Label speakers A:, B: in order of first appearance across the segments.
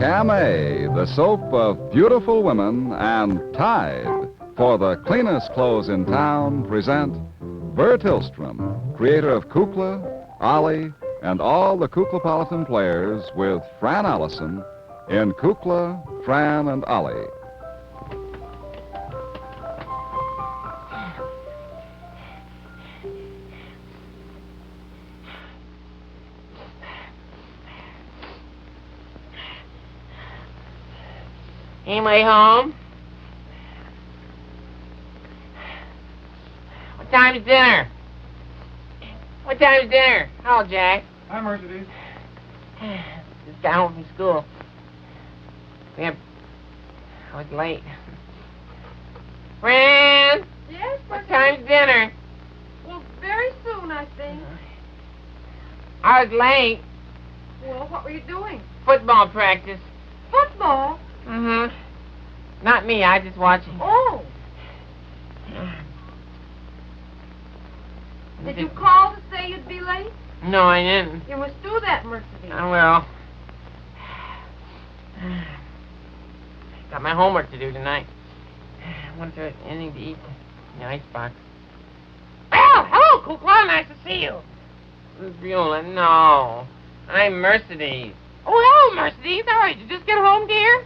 A: Camay, the soap of beautiful women, and Tide, for the cleanest clothes in town, present Bert Hillstrom, creator of Kukla, Ollie, and all the Kuklapolitan players with Fran Allison in Kukla, Fran and Ollie.
B: Anybody home? What time's dinner? What time's dinner? Hello, Jack.
C: Hi, Mercedes.
B: Just got home from school. I was late. Fran!
D: Yes,
B: What time's dinner?
D: Well, very soon, I think.
B: I was late.
D: Well, what were you doing?
B: Football practice.
D: Football?
B: Mm-hmm. Not me, I was just watching.
D: Oh. Did you call to say you'd be late?
B: No, I didn't.
D: You must do that, Mercedes.
B: I will. Got my homework to do tonight. I want to do anything to eat in the icebox. Well, hello, Kukla. Nice to see you. Beulah, no. I'm Mercedes. Oh, hello, Mercedes. How are you? Did you just get home, dear?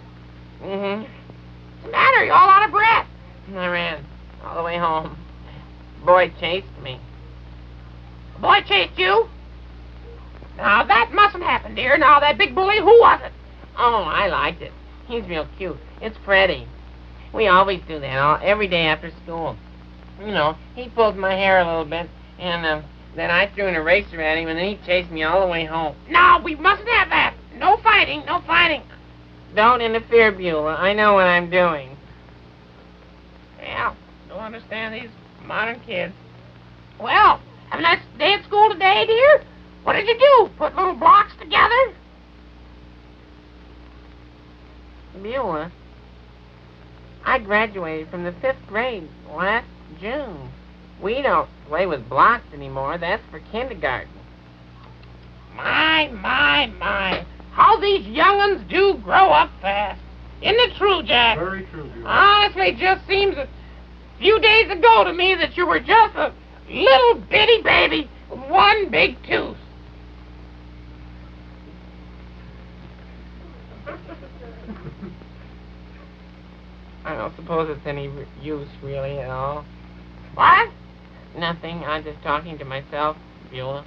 B: Mm-hmm. What's the matter? You're all out of breath. I ran all the way home. Boy chased me. A boy chased you? Now, that mustn't happen, dear. Now, that big bully, who was it? Oh, I liked it. He's real cute. It's Freddie. We always do that every day after school. You know, he pulled my hair a little bit, and then I threw an eraser at him, and then he chased me all the way home. No, we mustn't have that. No fighting, no fighting. Don't interfere, Beulah. I know what I'm doing. Yeah, don't understand these modern kids. Well, have a nice day at school today, dear? What did you do? Put little blocks together? Beulah, I graduated from the 5th grade last June. We don't play with blocks anymore. That's for kindergarten. My. How these young'uns do grow up fast. Isn't it true, Jack?
C: Very true, Beulah.
B: Honestly, it just seems a few days ago to me that you were just a little bitty baby with one big tooth. I don't suppose it's any use, really, at all. What? Nothing. I'm just talking to myself, Beulah.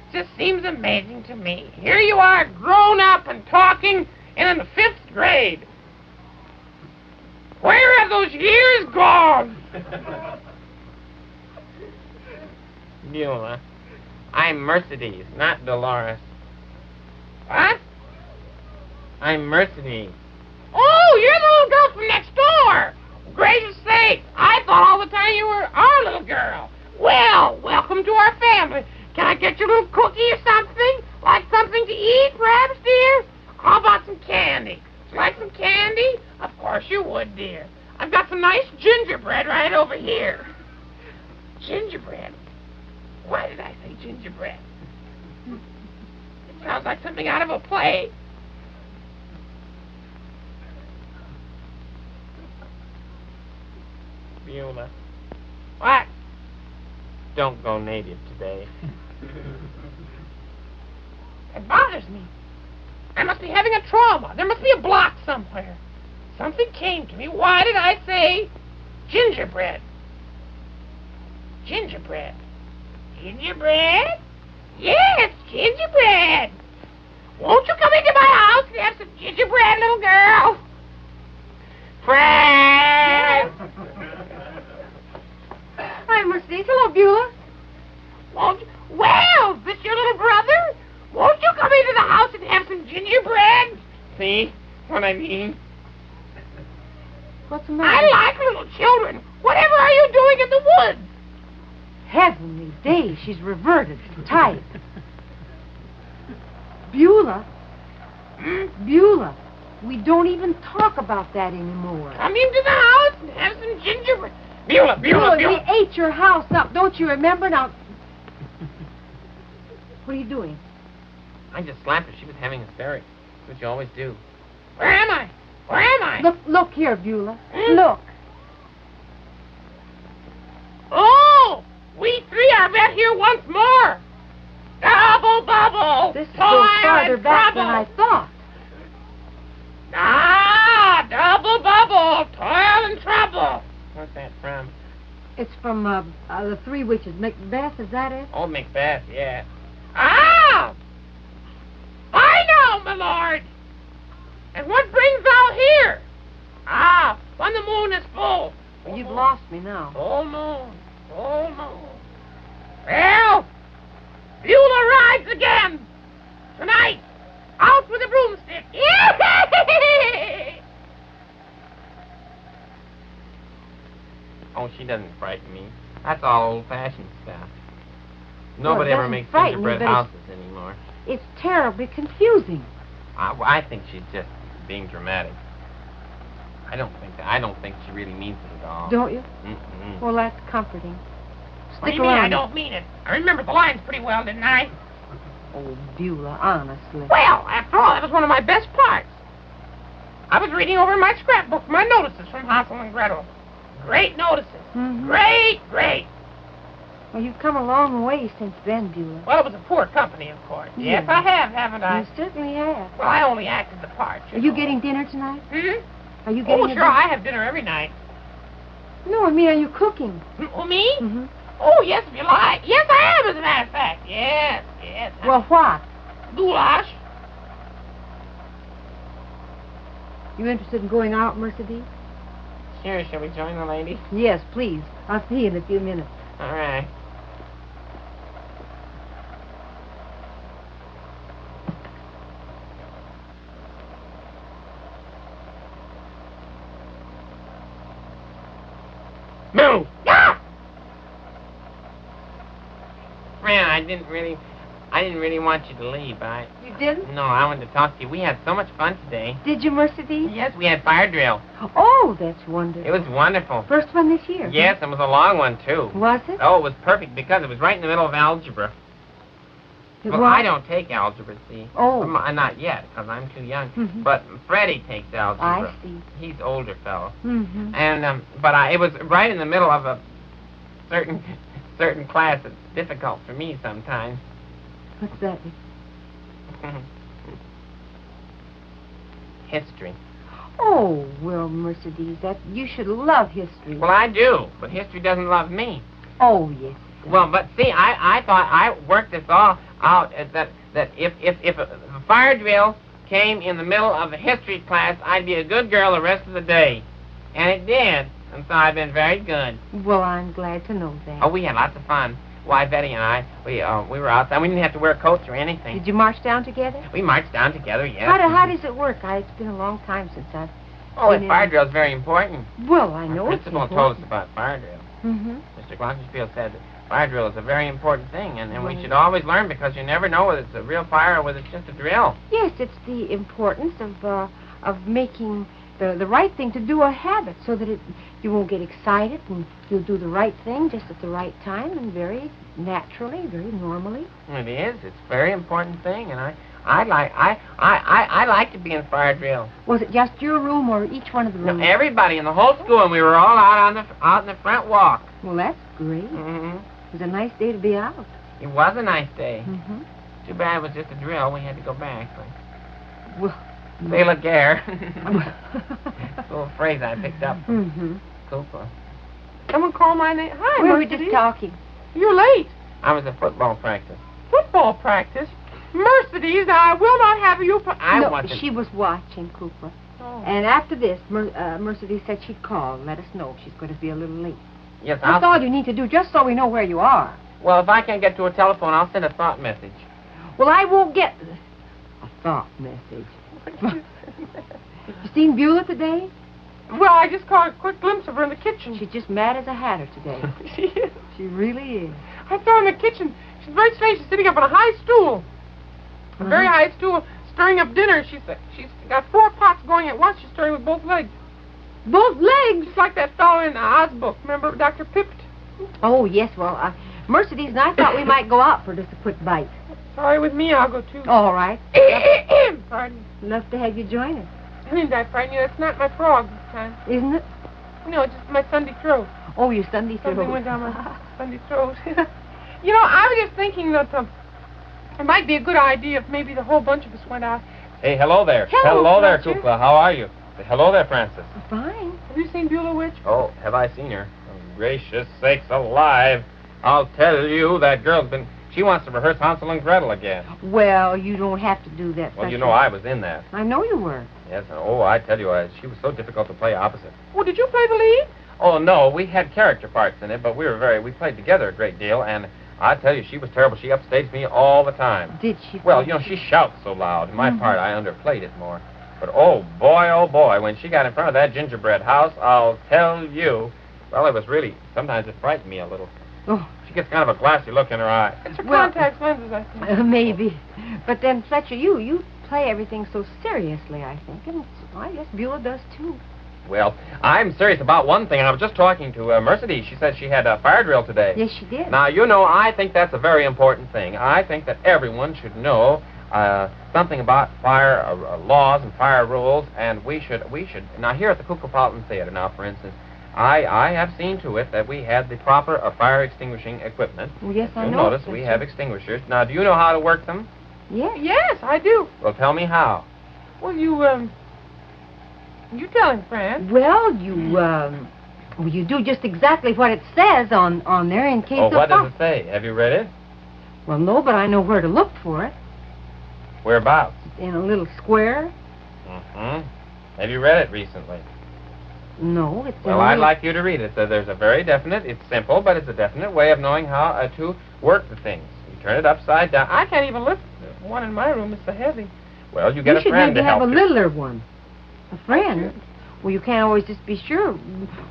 B: It just seems amazing to me. Here you are, grown up and talking, and in the 5th grade. Where have those years gone? Beulah, I'm Mercedes, not Dolores. What? I'm Mercedes. Oh, you're the little girl from next door. Gracious sake, I thought all the time you were our little girl. Well, welcome to our family. Can I get you a little cookie or something? Like something to eat, perhaps, dear? How about some candy? Would you like some candy? Of course you would, dear. I've got some nice gingerbread right over here. Gingerbread? Why did I say gingerbread? It sounds like something out of a play. Beulah. What? Don't go native today. It bothers me. I must be having a trauma. There must be a block somewhere. Something came to me. Why did I say gingerbread? Gingerbread. Gingerbread? Yes, gingerbread. Won't you come into my house and have some gingerbread, little girl? Fran!
D: Hi, Mercedes. Hello, Beulah.
B: Won't you? Well, is this your little brother? Won't you come into the house and have some gingerbread? See what I mean?
D: What's the matter?
B: I like little children. Whatever are you doing in the woods?
D: Heavenly days, she's reverted to type. Beulah. Beulah, we don't even talk about that anymore.
B: Come into the house and have some gingerbread. Beulah.
D: We ate your house up. Don't you remember? Now, what are you doing?
B: I just slapped her. She was having hysterics. That's what you always do. Where am I? Where am I?
D: Look here, Beulah. Look.
B: Oh! We three are met here once more. Double bubble.
D: This goes
B: toil
D: farther
B: and
D: back
B: trouble.
D: than I thought.
B: Ah, double bubble, toil and trouble. What's that from?
D: It's from the Three Witches. Macbeth, is that it?
B: Old Macbeth, yeah. Ah! I know, my lord. And what brings thou here? Ah, when the moon is full.
D: Well, you've lost me now.
B: Full moon, full moon. Well, Beulah rides again. Tonight, out with a broomstick. Oh, she doesn't frighten me. That's all old-fashioned stuff. Nobody ever makes gingerbread houses anymore.
D: It's terribly confusing.
B: I think she's just being dramatic. I don't think she really means it at all.
D: Don't you?
B: Mm-mm.
D: Well, that's comforting.
B: What
D: Stick
B: do you mean
D: around.
B: I don't mean it? I remember the lines pretty well, didn't I?
D: Oh, Beulah, honestly.
B: Well, after all, that was one of my best parts. I was reading over my scrapbook my notices from Hansel and Gretel. Great notices.
D: Mhm.
B: Great, great.
D: Well, you've come a long way since then, Beulah.
B: Well, it was a poor company, of course. Yes,
D: Yeah.
B: I have, haven't I?
D: You certainly have.
B: Well, I only acted the part.
D: Are you
B: know.
D: getting dinner tonight?
B: Hmm?
D: Are you getting
B: Oh,
D: a
B: sure, I have dinner every night.
D: No, I mean, are you cooking?
B: Oh, me?
D: Mm-hmm.
B: Oh, yes, if you like. Yes, I am, as a matter of fact. Yes, yes.
D: Well, what?
B: Goulash.
D: You interested in going out, Mercedes?
B: Sure, shall we join the ladies?
D: Yes, please. I'll see you in a few minutes.
B: All right. Move! Ah! Fran, I didn't really want you to leave.
D: You didn't?
B: No, I wanted to talk to you. We had so much fun today.
D: Did you, Mercedes?
B: Yes, we had fire drill.
D: Oh, that's wonderful.
B: It was wonderful.
D: First one this year.
B: Yes, it was a long one, too.
D: Was it?
B: Oh, it was perfect because it was right in the middle of algebra.
D: It
B: Well,
D: was?
B: I don't take algebra, see.
D: Oh.
B: Not yet, because I'm too young.
D: Mhm.
B: But Freddie takes algebra.
D: I see.
B: He's older fellow.
D: Mm-hmm.
B: And, it was right in the middle of a certain class that's difficult for me sometimes.
D: What's that?
B: History.
D: Oh, well, Mercedes, you should love history.
B: Well, I do, but history doesn't love me.
D: Oh, yes.
B: Well, but see, I thought I worked this all out that if a fire drill came in the middle of a history class, I'd be a good girl the rest of the day. And it did. And so I've been very good.
D: Well, I'm glad to know that.
B: Oh, we had lots of fun. Why, Betty and I, we were outside. We didn't have to wear coats or anything.
D: Did you march down together?
B: We marched down together, yes.
D: How does it work? It's been a long time since I've...
B: Oh,
D: been
B: and
D: in-
B: fire drill is very important.
D: Well, I know
B: Our
D: it's
B: principal
D: important.
B: told us about fire drill.
D: Mm-hmm.
B: Mr. Glockenspiel said that fire drill is a very important thing, and we
D: Right.
B: should always learn because you never know whether it's a real fire or whether it's just a drill.
D: Yes, it's the importance of making the right thing to do a habit so that you won't get excited and you'll do the right thing just at the right time and very naturally, very normally.
B: It is. It's a very important thing, and I like to be in fire drill.
D: Was it just your room or each one of the
B: No,
D: rooms?
B: everybody in the whole school, and we were all out in the front walk.
D: Well, that's great.
B: Mm-hmm.
D: It was a nice day to be out.
B: It was a nice day.
D: Mm-hmm.
B: Too bad it was just a drill. We had to go back. But
D: Well,
B: c'est la guerre. It's a little phrase I picked up from
D: mm-hmm.
B: Kukla.
C: Someone called my name. Hi,
D: We were
C: Mercedes.
D: just talking.
C: You're late.
B: I was at football practice.
C: Football practice. Mercedes, I will not have you.
B: I
D: no,
B: wasn't.
D: she was watching Kukla.
C: Oh.
D: And after this, Mercedes said she'd call and let us know if she's going to be a little late.
B: Yes,
D: That's all you need to do, just so we know where you are.
B: Well, if I can't get to a telephone, I'll send a thought message.
D: Well, I won't get a thought message. You seen Beulah today?
C: Well, I just caught a quick glimpse of her in the kitchen.
D: She's just mad as a hatter today.
C: She is.
D: She really is.
C: I saw her in the kitchen. She's very strange. She's sitting up on a high stool. A very high stool, stirring up dinner. She's got 4 pots going at once. She's stirring with both legs.
D: Both legs?
C: Just like that fellow in Oz book. Remember Dr. Pipt?
D: Oh, yes, well, Mercedes and I thought we might go out for just a quick bite.
C: Sorry, with me, I'll go too.
D: All right.
C: pardon.
D: Love to have you join us.
C: I didn't I frighten you? It's not my frog this time.
D: Isn't it?
C: No, it's just my Sunday throat.
D: Oh, your Sunday throat.
C: Something went down my Sunday throat. You know, I was just thinking that it might be a good idea if maybe the whole bunch of us went out.
E: Hey, hello there.
C: Hello,
E: there,
C: Fletcher.
E: Kukla. How are you? Hello there, Francis.
D: Fine.
C: Have you seen Beulah Witch?
E: Oh, have I seen her? Oh, gracious sakes alive. I'll tell you, that girl's been... She wants to rehearse Hansel and Gretel again.
D: Well, you don't have to do that.
E: Well, you
D: Fletcher.
E: know I was in that.
D: I know you were.
E: Yes, oh, I tell you, she was so difficult to play opposite.
C: Well, did you play the lead?
E: Oh, no, we had character parts in it, but we played together a great deal, and I tell you, she was terrible. She upstaged me all the time.
D: Did she?
E: Well, you know, she shouts so loud. In my part, I underplayed it more. But oh boy, when she got in front of that gingerbread house, I'll tell you, well, it was really, sometimes it frightened me a little.
D: Oh.
E: She gets kind of a glassy look in her eye.
C: It's her contact lenses, I think.
D: Maybe. But then, Fletcher, you play everything so seriously, I think. And I guess Beulah does, too.
E: Well, I'm serious about one thing. I was just talking to Mercedes. She said she had a fire drill today.
D: Yes, she did.
E: Now, you know, I think that's a very important thing. I think that everyone should know something about fire laws and fire rules, and we should. Now, here at the Kukla Theater, now, for instance, I have seen to it that we had the proper fire extinguishing equipment.
D: Well, yes, I
E: You'll
D: know.
E: notice we have extinguishers. Now, do you know how to work them?
D: Yes.
C: Yes, I do.
E: Well, tell me how.
C: Well, you tell him, Fran.
D: Well, you do just exactly what it says on there in case
E: Oh,
D: of
E: what
D: fire.
E: does it say? Have you read it?
D: Well, no, but I know where to look for it.
E: Whereabouts?
D: In a little square.
E: Mm-hmm. Have you read it recently?
D: No, it's
E: Well,
D: in a
E: I'd
D: little...
E: like you to read it. So there's a very definite, it's simple, but it's a definite way of knowing how to work the things. You turn it upside down.
C: I can't even lift the one in my room. It's so heavy.
E: Well, you get a friend to
D: You should maybe have
E: help
D: a
E: you.
D: littler one. A friend. Well, you can't always just be sure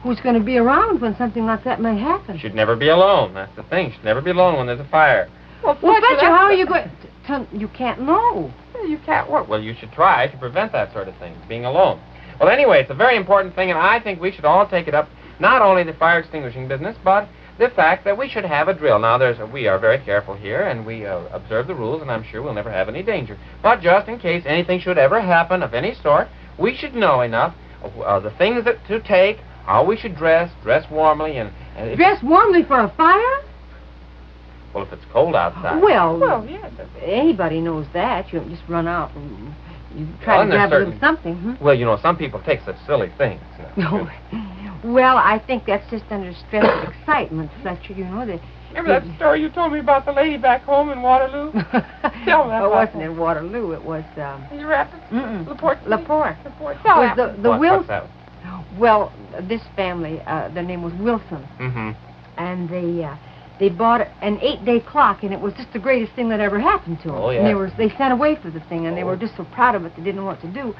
D: who's going to be around when something like that may happen.
E: You should never be alone. That's the thing. You should never be alone when there's a fire.
C: Well,
D: Fletcher, how are you going to... You can't know.
C: You can't work.
E: Well, you should try to prevent that sort of thing, being alone. Well, anyway, it's a very important thing, and I think we should all take it up, not only the fire extinguishing business, but the fact that we should have a drill. Now, we are very careful here, and we observe the rules, and I'm sure we'll never have any danger. But just in case anything should ever happen of any sort, we should know enough of the things to take, how we should dress warmly, and
D: Dress warmly for a fire?
E: well, if it's cold outside.
D: Well,
C: yes.
D: anybody knows that. You don't just run out and you try
E: Well,
D: to
E: and
D: grab a
E: there's
D: little something.
E: Well, you know, some people take such silly things. You know.
D: Well, I think that's just under stress of excitement, Fletcher. You know that.
C: Remember that story you told me about the lady back home in Waterloo? Tell that
D: It
C: about
D: wasn't
C: that.
D: in Waterloo. It was.
C: You rapped it?
D: Mm-mm.
C: Laporte.
D: Laporte.
C: Laporte. Tell
D: Was
C: that.
D: the
E: What's
D: Wilson.
E: that?
D: Well, this family, their name was Wilson,
E: Mm-hmm.
D: and they bought an 8-day clock, and it was just the greatest thing that ever happened to them.
E: Oh,
D: And
E: yeah.
D: they sent away for the thing, and they were just so proud of it they didn't know what to do.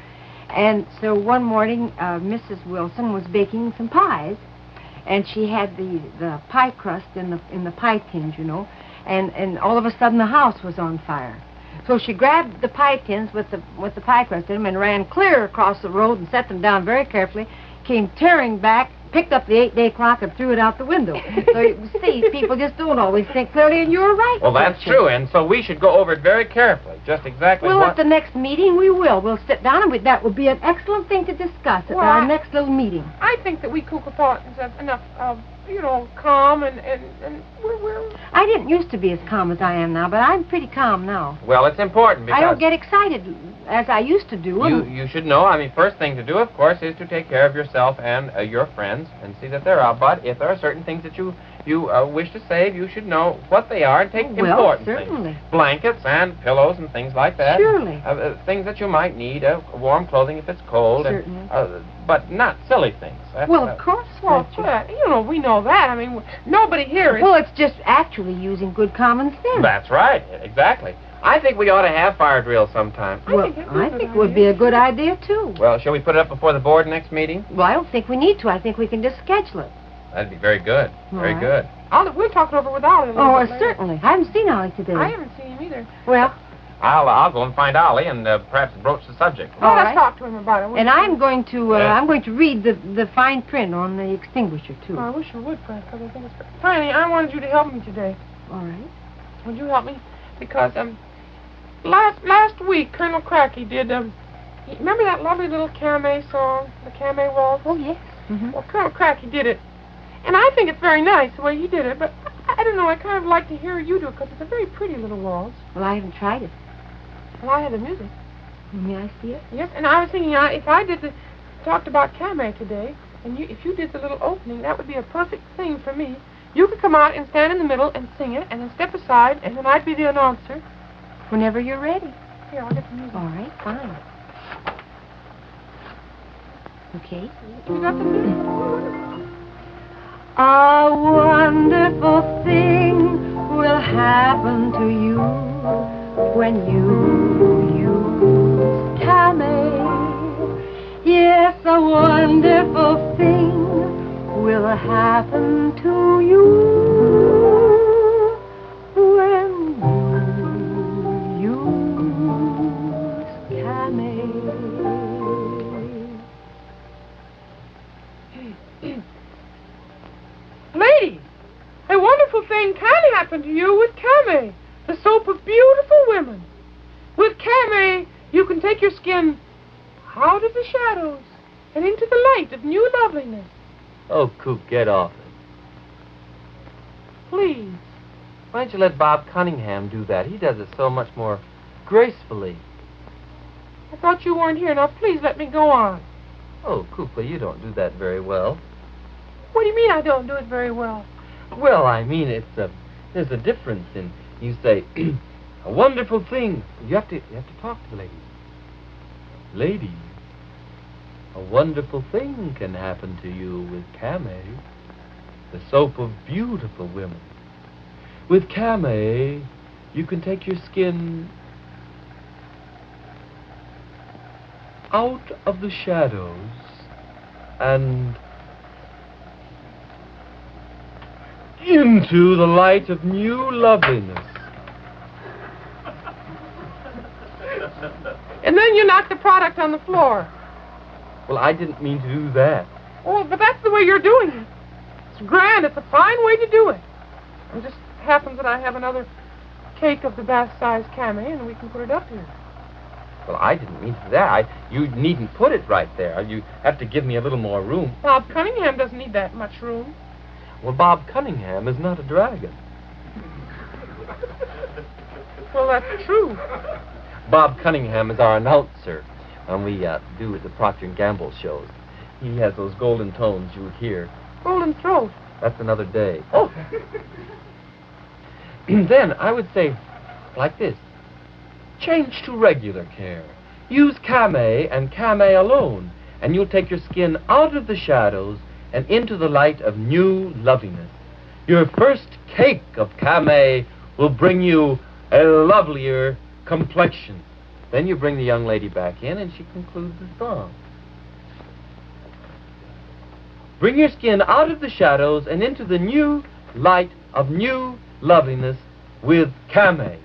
D: And so one morning, Mrs. Wilson was baking some pies, and she had the pie crust in the pie tins, you know, and all of a sudden the house was on fire. So she grabbed the pie tins with the pie crust in them and ran clear across the road and set them down very carefully, came tearing back, picked up the 8-day clock and threw it out the window. So you see, people just don't always think clearly, and you're right.
E: Well, that's
D: Fletcher.
E: true, and so we should go over it very carefully, just exactly
D: Well,
E: what...
D: at the next meeting, we will. We'll sit down, and that will be an excellent thing to discuss at
C: Well,
D: our next little meeting.
C: I think that we Kuklapolitans have enough, calm and we're...
D: I didn't used to be as calm as I am now, but I'm pretty calm now.
E: Well, it's important because...
D: I don't get excited as I used to do.
E: You should know, I mean, first thing to do, of course, is to take care of yourself and your friends and see that they're out. But if there are certain things that you wish to save, you should know what they are and take
D: Well,
E: important
D: certainly.
E: things. Blankets and pillows and things like that.
D: Surely.
E: Things that you might need, warm clothing if it's cold.
D: Certainly.
E: But not silly things.
D: Well, of course,
C: Well,
D: Fletcher.
C: we know that. I mean, nobody here is...
D: Well, it's just actually using good common sense.
E: That's right, exactly. I think we ought to have fire drills sometime.
D: Well, I think it would be a good idea, too.
E: Well, shall we put it up before the board next meeting?
D: Well, I don't think we need to. I think we can just schedule it.
E: That'd be very good. Very
D: All
E: good.
C: We'll talk it over with Ollie a little
D: Oh,
C: bit later.
D: certainly. I haven't seen Ollie today.
C: I haven't seen him either.
D: Well,
E: I'll go and find Ollie and perhaps broach the subject.
D: All
C: Let's
D: right.
C: talk to him about it.
D: and I'm going to
E: Yeah.
D: I'm going to read the fine print on the extinguisher, too.
C: Oh, I wish you would, Frank, because I think it's... Franny, I wanted you to help me today.
D: All right.
C: Would you help me? Because, last week, Colonel Cracky did, remember that lovely little Camé song, the Camé Waltz?
D: Oh, yes. Mm-hmm.
C: Well, Colonel Cracky did it. And I think it's very nice the way he did it, but I don't know, I kind of like to hear you do it because it's a very pretty little waltz.
D: Well, I haven't tried it.
C: Well, I had the music.
D: May I see it?
C: Yes, and I was thinking if I talked about Camé today, and if you did the little opening, that would be a perfect thing for me. You could come out and stand in the middle and sing it, and then step aside, and then I'd be the announcer.
D: Whenever you're ready.
C: Here, I'll get the music.
D: All right, fine. Okay.
C: You got the music?
D: A wonderful thing will happen to you when you use Camé. Yes, a wonderful thing will happen to you when you use Camé.
C: Ladies, a wonderful thing can happen to you with Camé, the soap of beautiful women. With Camé, you can take your skin out of the shadows and into the light of new loveliness.
E: Oh, Coop, get off it.
C: Please.
E: Why don't you let Bob Cunningham do that? He does it so much more gracefully.
C: I thought you weren't here. Now, please let me go on.
E: Oh, Kukla, you don't do that very well.
C: What do you mean I don't do it very well?
E: Well, I mean, there's a difference in, you say, a wonderful thing. You have to talk to the ladies. Ladies, a wonderful thing can happen to you with Camé, the soap of beautiful women. With Camé, you can take your skin out of the shadows and into the light of new loveliness.
C: And then you knock the product on the floor.
E: Well, I didn't mean to do that.
C: Oh, but that's the way you're doing it. It's grand. It's a fine way to do it. It just happens that I have another cake of the bath-size Camé, and we can put it up here.
E: Well, I didn't mean to do that. You needn't put it right there. You have to give me a little more room.
C: Bob Cunningham doesn't need that much room.
E: Well, Bob Cunningham is not a dragon.
C: Well, that's true.
E: Bob Cunningham is our announcer when we do the Procter & Gamble shows. He has those golden tones you would hear.
C: Golden throat.
E: That's another day. Oh! Then I would say, like this. Change to regular care. Use Camé and Camé alone, and you'll take your skin out of the shadows and into the light of new loveliness. Your first cake of Camé will bring you a lovelier complexion. Then you bring the young lady back in, and she concludes the song. Bring your skin out of the shadows and into the new light of new loveliness with Camé.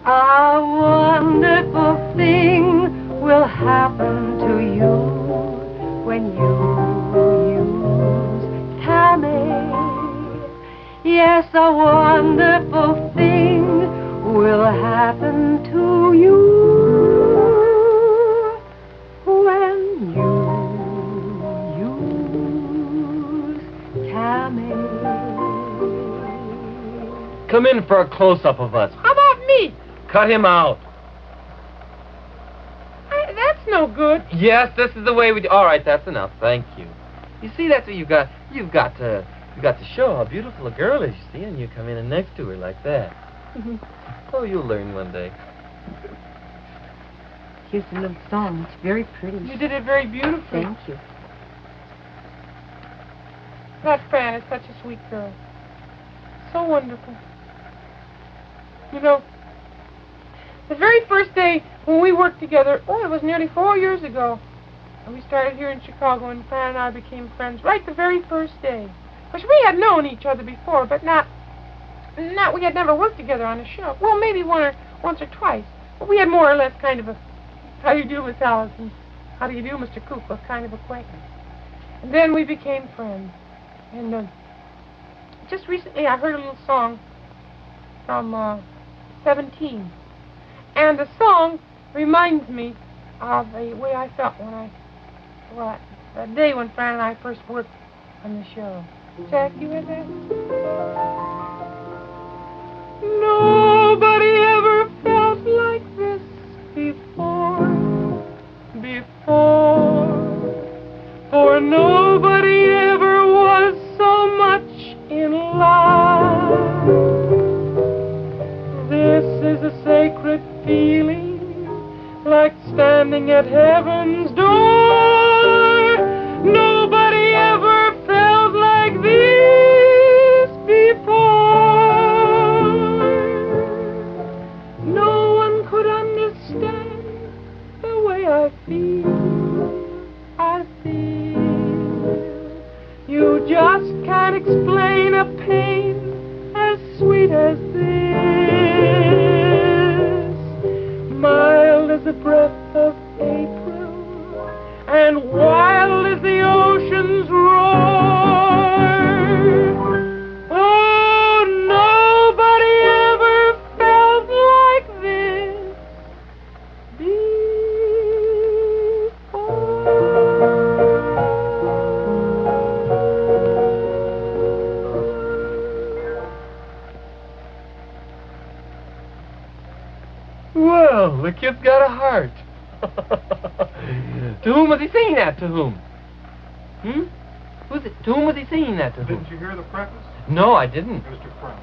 D: A wonderful thing will happen to you when you use Camé. Yes, a wonderful thing will happen to you when you use Camé.
E: Come in for a close-up of us.
C: How about me?
E: Cut him out.
C: That's no good.
E: Yes, this is the way we do. All right, that's enough. Thank you. You see, that's what you've got to show how beautiful a girl is, you see, and you come in next to her like that. Oh, you'll learn one day.
D: Here's a little song. It's very pretty.
C: You did it very beautifully.
D: Thank you.
C: That Fran is such a sweet girl. So wonderful. You know, the very first day when we worked together, it was nearly 4 years ago. And we started here in Chicago, and Fran and I became friends right the very first day. Which we had known each other before, but we had never worked together on a show. Well, maybe once or twice. But we had more or less kind of a, how do you do, Miss Allison? How do you do, Mr. Kukla? Kind of acquaintance. And then we became friends. And just recently I heard a little song from 17. And the song reminds me of the way I felt that day when Fran and I first worked on the show. Jack, you had that? Nobody ever felt like this before, for nobody ever was so much in love. This is a sacred feeling, like standing at heaven's door. Nobody ever felt like this before. No one could understand the way I feel. You just can't explain a pain as sweet as this. Mild as the breath of April, and wild as the ocean's roar. Oh, nobody ever felt like this
E: Well, the kid's got a heart. To whom was he singing that? To whom? Who's it? To whom was he singing that? To whom?
F: Didn't you hear the preface?
E: No, I didn't.
F: Mr. Fran.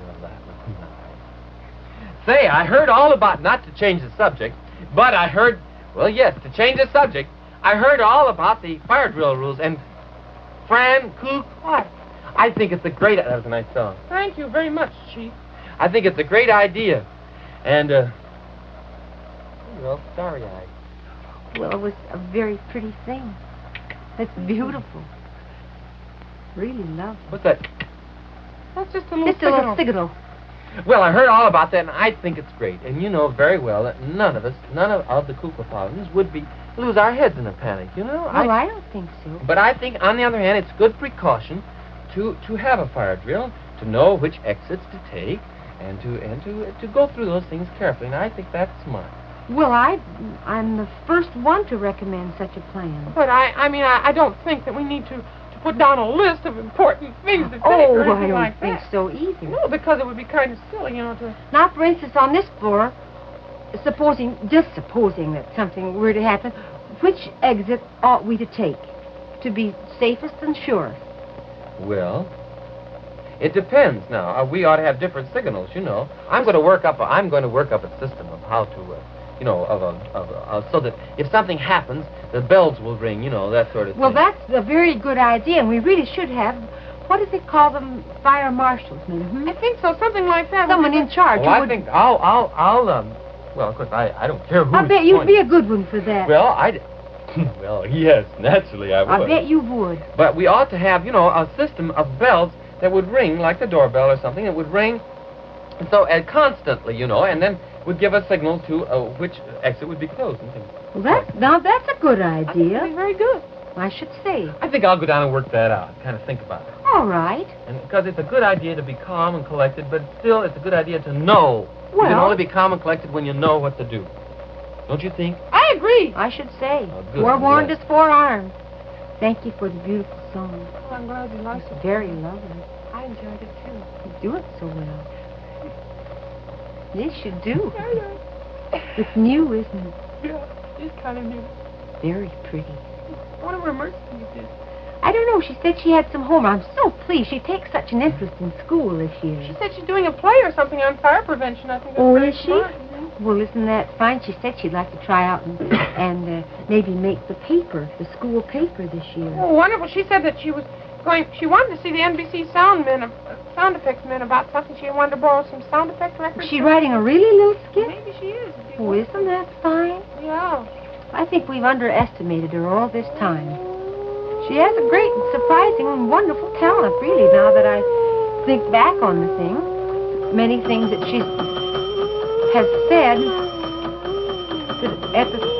E: Well, that was nice. Say, I heard all about, not to change the subject, but I heard, well, yes, to change the subject, I heard all about the fire drill rules, and Fran,
C: What?
E: I think it's a great, that was a nice song.
C: Thank you very much, Chief.
E: I think it's a great idea. And, well, starry-eyed.
D: Well, it was a very pretty thing. That's beautiful. Really lovely.
E: What's that?
C: That's just a little
D: Just a little signal.
E: Well, I heard all about that, and I think it's great. And you know very well that none of the Kukla Paladins would lose our heads in a panic, you know?
D: Well, I don't think so.
E: But I think, on the other hand, it's good precaution to have a fire drill, to know which exits to take, and to go through those things carefully. And I think that's smart.
D: Well, I'm the first one to recommend such a plan.
C: But I don't think that we need to put down a list of important things to take
D: Oh,
C: or
D: I
C: anything
D: don't
C: like
D: think
C: that.
D: so either.
C: No, because it would be kind of silly, you know, to...
D: Now, for instance, on this floor, supposing that something were to happen, which exit ought we to take to be safest and surest?
E: Well, it depends. Now, we ought to have different signals, you know. I'm going to work up a system of how to, so that if something happens, the bells will ring, you know, that sort of
D: Well,
E: thing.
D: that's a very good idea, and we really should have, what do they call them, fire marshals, maybe?
C: I think so, something like that.
D: Someone in charge.
E: Well, I think well, of course, I don't care who.
D: I bet you'd be a good one for that.
E: Well, well, yes, naturally I would.
D: I bet you would.
E: But we ought to have, you know, a system of bells that would ring, like the doorbell or something, that would ring so constantly, you know, and then would give a signal to which exit would be closed and things.
D: Well, that's a good
C: I think
D: idea.
C: it'd be very good.
D: I should say.
E: I think I'll go down and work that out, kind of think about it.
D: All right.
E: And because it's a good idea to be calm and collected, but still it's a good idea to know. You can
D: Well-
E: only be calm and collected when you know what to do. Don't you think?
C: I agree.
D: I should say.
E: Oh, good,
D: Forewarned
E: yes.
D: is forearmed. Thank you for the beautiful song.
C: Oh, I'm glad you liked it.
D: Very lovely.
C: I enjoyed it, too.
D: You do it so well. Yes, you do.
C: Yeah,
D: It's new, isn't it?
C: it's kind of new.
D: Very pretty.
C: I wonder where Mercy is.
D: I don't know. She said she had some homework. I'm so pleased. She takes such an interest in school this year.
C: She said she's doing a play or something on fire prevention. I think that's
D: Oh,
C: very
D: is she?
C: smart.
D: Well, isn't that fine? She said she'd like to try out and maybe make the paper, the school paper this year.
C: Oh, wonderful. She said that she wanted to see the NBC sound effects men about something. She wanted to borrow some sound effect records.
D: Is she writing a really little skit?
C: Maybe she is.
D: Oh, isn't that fine?
C: Yeah.
D: I think we've underestimated her all this time. She has a great, surprising, and wonderful talent, really, now that I think back on the thing. Many things that she has said at the...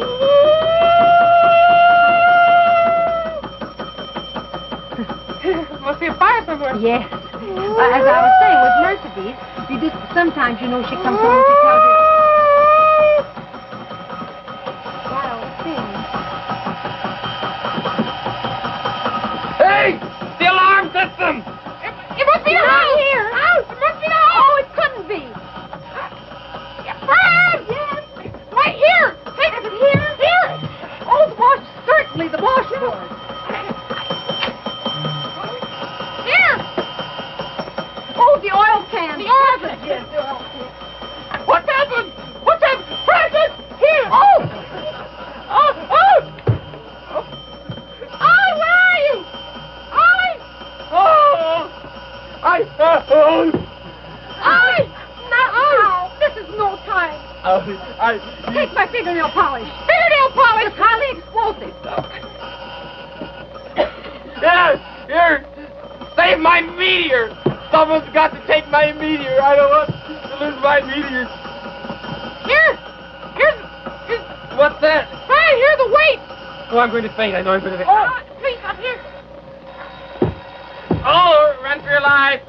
C: Must be a fire somewhere.
D: Yes. As I was saying, with Mercedes, must be this. Sometimes, you know, she comes home and she tells us... That old thing.
E: Hey! The alarm system!
C: It must be the house!
D: Here.
C: House! It must be the house!
D: Oh, it couldn't be.
C: Fran!
D: Yes.
C: Right here! Take it here! Here!
D: Oh, the wash, certainly the washboard.
C: Here!
D: Oh, the oil can.
C: The oil can.
D: Yes, the oil can.
C: What's happened? What's happened? Francis! Here!
D: Oh!
C: Oh! Oh! Ollie, where are you? Ollie!
E: Oh!
C: Ollie!
D: Now, this is no time. Take my fingernail polish.
C: Fingernail polish!
D: It's highly explosive.
E: Here! Save my meteor! Someone's got to take my meteor. I don't want to lose my meteor.
C: Here's...
E: What's that?
C: Fran, here's the weight!
E: Oh, I'm going to faint. I know I'm going to faint.
C: Please, up here.
E: Oh, run for your life.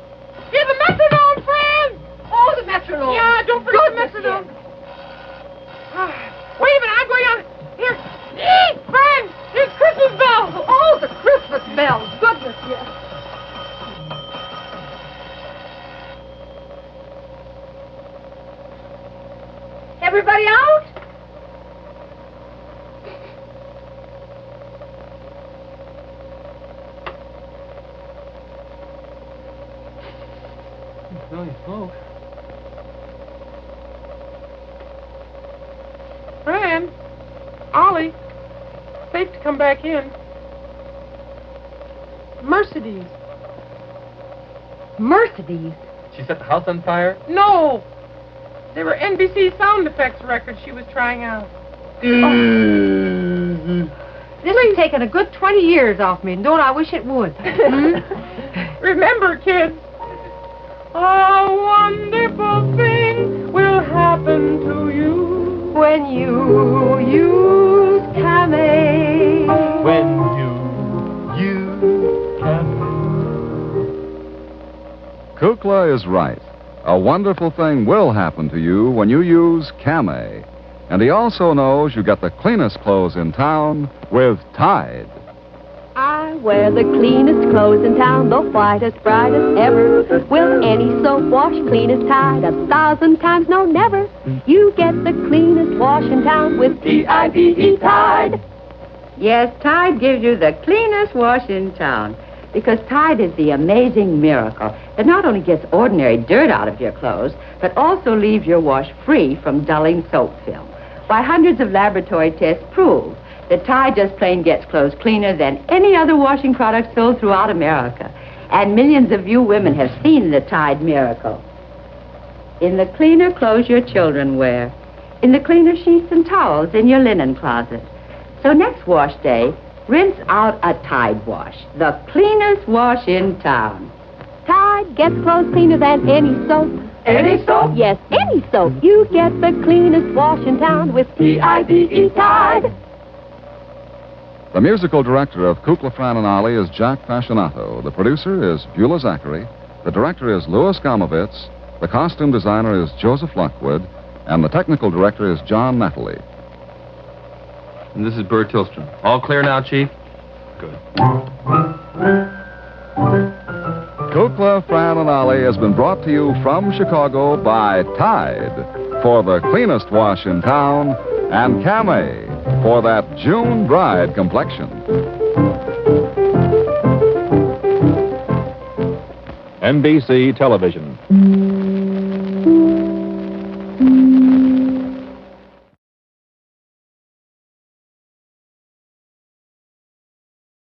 C: Here's the metronome, Fran!
D: Oh, the metronome.
C: Yeah, don't forget the
D: Goodness,
C: metronome. Wait a minute, I'm going on. Here. Fran, here's Christmas bells.
D: Oh, the Christmas bells. Goodness, yes. Everybody out?
E: Really smoke.
C: Fran, Ollie, safe to come back in. Mercedes.
D: Mercedes.
E: She set the house on fire?
C: No! They were NBC sound effects records she was trying out.
D: This has taken a good 20 years off me, and don't I wish it would.
C: Remember, kids, a wonderful thing will happen to you
D: when you use Camay.
E: When you can.
A: Kukla is right. A wonderful thing will happen to you when you use Camay. And he also knows you get the cleanest clothes in town with Tide.
F: I wear the cleanest clothes in town, the whitest, brightest ever. Will any soap wash clean as Tide? 1,000 times, no, never. You get the cleanest wash in town with T-I-D-E, Tide.
G: Yes, Tide gives you the cleanest wash in town. Because Tide is the amazing miracle that not only gets ordinary dirt out of your clothes, but also leaves your wash free from dulling soap film. Why, hundreds of laboratory tests prove that Tide just plain gets clothes cleaner than any other washing product sold throughout America. And millions of you women have seen the Tide miracle. In the cleaner clothes your children wear, in the cleaner sheets and towels in your linen closet. So next wash day, rinse out a Tide wash, the cleanest wash in town.
F: Tide gets clothes cleaner than any soap.
E: Any soap?
F: Yes, any soap. You get the cleanest wash in town with T-I-D-E, Tide.
A: The musical director of Kukla, Fran and Ollie is Jack Fascinato. The producer is Beulah Zachary. The director is Louis Gomovitz. The costume designer is Joseph Lockwood. And the technical director is John Nathalie.
E: And this is Bert Tillstrom. All clear now, Chief? Good.
A: Kukla, Fran and Ollie has been brought to you from Chicago by Tide for the cleanest wash in town and Camay for that June bride complexion.
H: NBC Television.